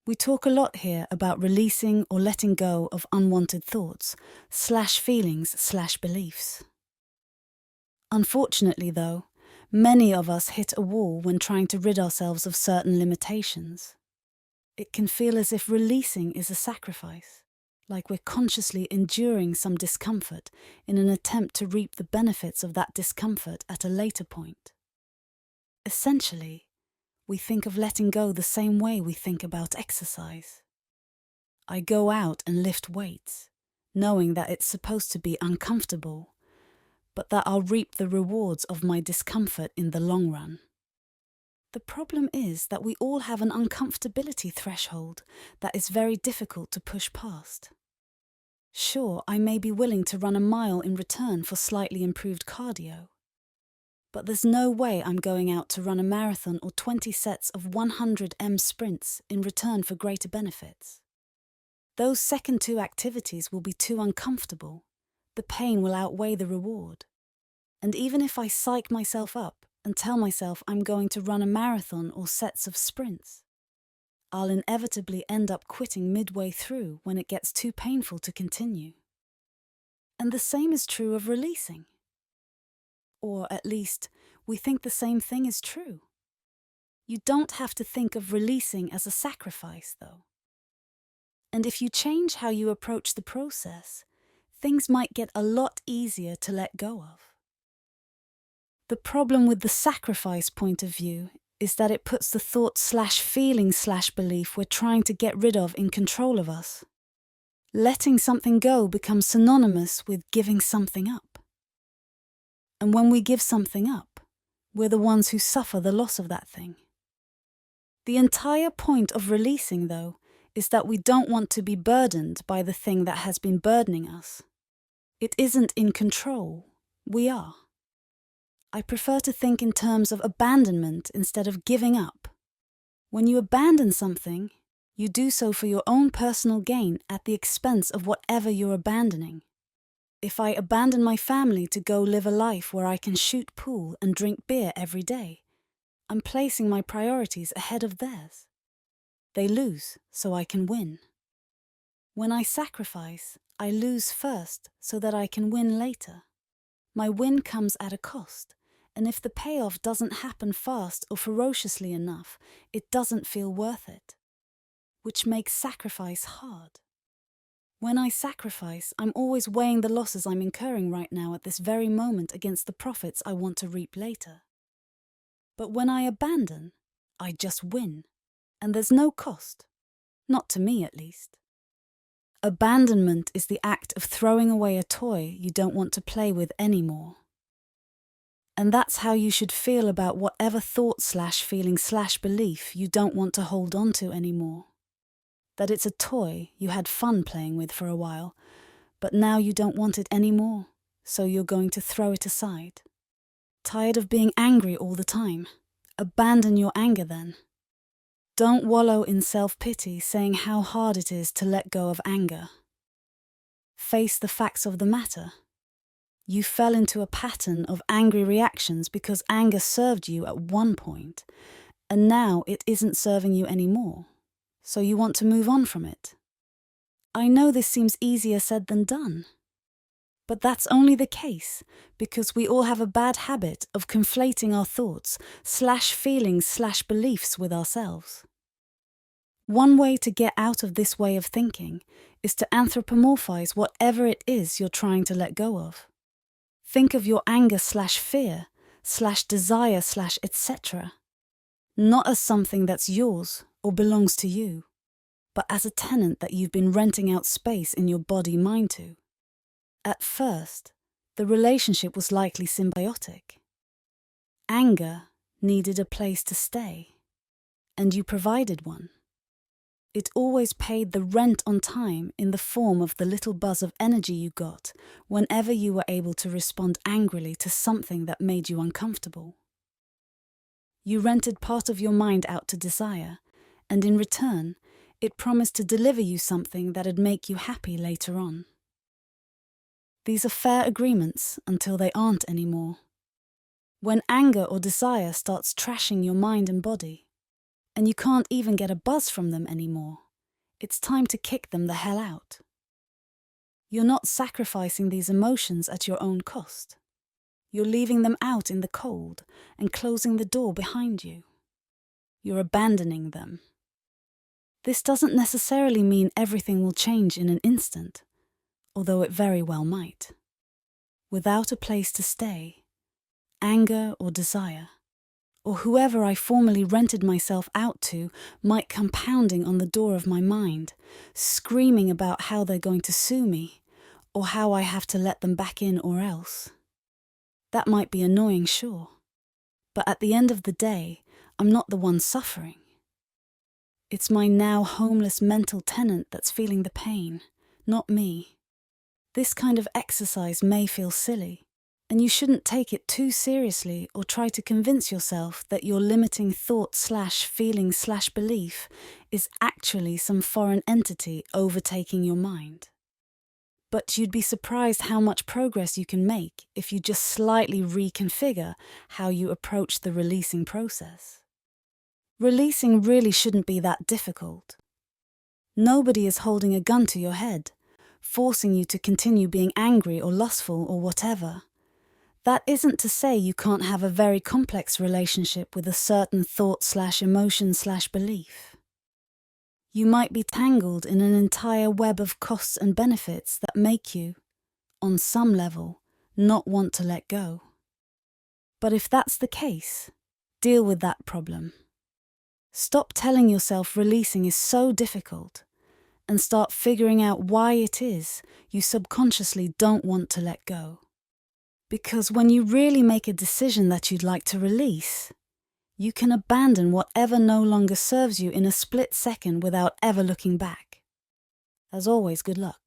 We talk a lot here about releasing or letting go of unwanted thoughts, /feelings/beliefs. Unfortunately, though, many of us hit a wall when trying to rid ourselves of certain limitations. It can feel as if releasing is a sacrifice, like we're consciously enduring some discomfort in an attempt to reap the benefits of that discomfort at a later point. Essentially, we think of letting go the same way we think about exercise. I go out and lift weights, knowing that it's supposed to be uncomfortable, but that I'll reap the rewards of my discomfort in the long run. The problem is that we all have an uncomfortability threshold that is very difficult to push past. Sure, I may be willing to run a mile in return for slightly improved cardio, but there's no way I'm going out to run a marathon or 20 sets of 100m sprints in return for greater benefits. Those second two activities will be too uncomfortable. The pain will outweigh the reward. And even if I psych myself up and tell myself I'm going to run a marathon or sets of sprints, I'll inevitably end up quitting midway through when it gets too painful to continue. And the same is true of releasing. Or at least, we think the same thing is true. You don't have to think of releasing as a sacrifice, though. And if you change how you approach the process, things might get a lot easier to let go of. The problem with the sacrifice point of view is that it puts the thought/feeling/belief we're trying to get rid of in control of us. Letting something go becomes synonymous with giving something up. And when we give something up, we're the ones who suffer the loss of that thing. The entire point of releasing, though, is that we don't want to be burdened by the thing that has been burdening us. It isn't in control, we are. I prefer to think in terms of abandonment instead of giving up. When you abandon something, you do so for your own personal gain at the expense of whatever you're abandoning. If I abandon my family to go live a life where I can shoot pool and drink beer every day, I'm placing my priorities ahead of theirs. They lose, so I can win. When I sacrifice, I lose first so that I can win later. My win comes at a cost, and if the payoff doesn't happen fast or ferociously enough, it doesn't feel worth it, which makes sacrifice hard. When I sacrifice, I'm always weighing the losses I'm incurring right now at this very moment against the profits I want to reap later. But when I abandon, I just win, and there's no cost, not to me at least. Abandonment is the act of throwing away a toy you don't want to play with anymore. And that's how you should feel about whatever thought/feeling/belief you don't want to hold on to anymore. That it's a toy you had fun playing with for a while, but now you don't want it anymore, so you're going to throw it aside. Tired of being angry all the time? Abandon your anger then. Don't wallow in self-pity saying how hard it is to let go of anger. Face the facts of the matter. You fell into a pattern of angry reactions because anger served you at one point, and now it isn't serving you anymore, so you want to move on from it. I know this seems easier said than done, but that's only the case because we all have a bad habit of conflating our thoughts/feelings/beliefs with ourselves. One way to get out of this way of thinking is to anthropomorphize whatever it is you're trying to let go of. Think of your anger/fear/desire/etc. not as something that's yours or belongs to you, but as a tenant that you've been renting out space in your body-mind to. At first, the relationship was likely symbiotic. Anger needed a place to stay, and you provided one. It always paid the rent on time in the form of the little buzz of energy you got whenever you were able to respond angrily to something that made you uncomfortable. You rented part of your mind out to desire, and in return, it promised to deliver you something that'd make you happy later on. These are fair agreements until they aren't anymore. When anger or desire starts trashing your mind and body, and you can't even get a buzz from them anymore. It's time to kick them the hell out. You're not sacrificing these emotions at your own cost. You're leaving them out in the cold and closing the door behind you. You're abandoning them. This doesn't necessarily mean everything will change in an instant, although it very well might. Without a place to stay, anger or desire, or whoever I formerly rented myself out to might come pounding on the door of my mind, screaming about how they're going to sue me, or how I have to let them back in or else. That might be annoying, sure, but at the end of the day, I'm not the one suffering. It's my now homeless mental tenant that's feeling the pain, not me. This kind of exercise may feel silly, and you shouldn't take it too seriously or try to convince yourself that your limiting thought/feeling/belief is actually some foreign entity overtaking your mind. But you'd be surprised how much progress you can make if you just slightly reconfigure how you approach the releasing process. Releasing really shouldn't be that difficult. Nobody is holding a gun to your head, forcing you to continue being angry or lustful or whatever. That isn't to say you can't have a very complex relationship with a certain thought/emotion/belief. You might be tangled in an entire web of costs and benefits that make you, on some level, not want to let go. But if that's the case, deal with that problem. Stop telling yourself releasing is so difficult, and start figuring out why it is you subconsciously don't want to let go. Because when you really make a decision that you'd like to release, you can abandon whatever no longer serves you in a split second without ever looking back. As always, good luck.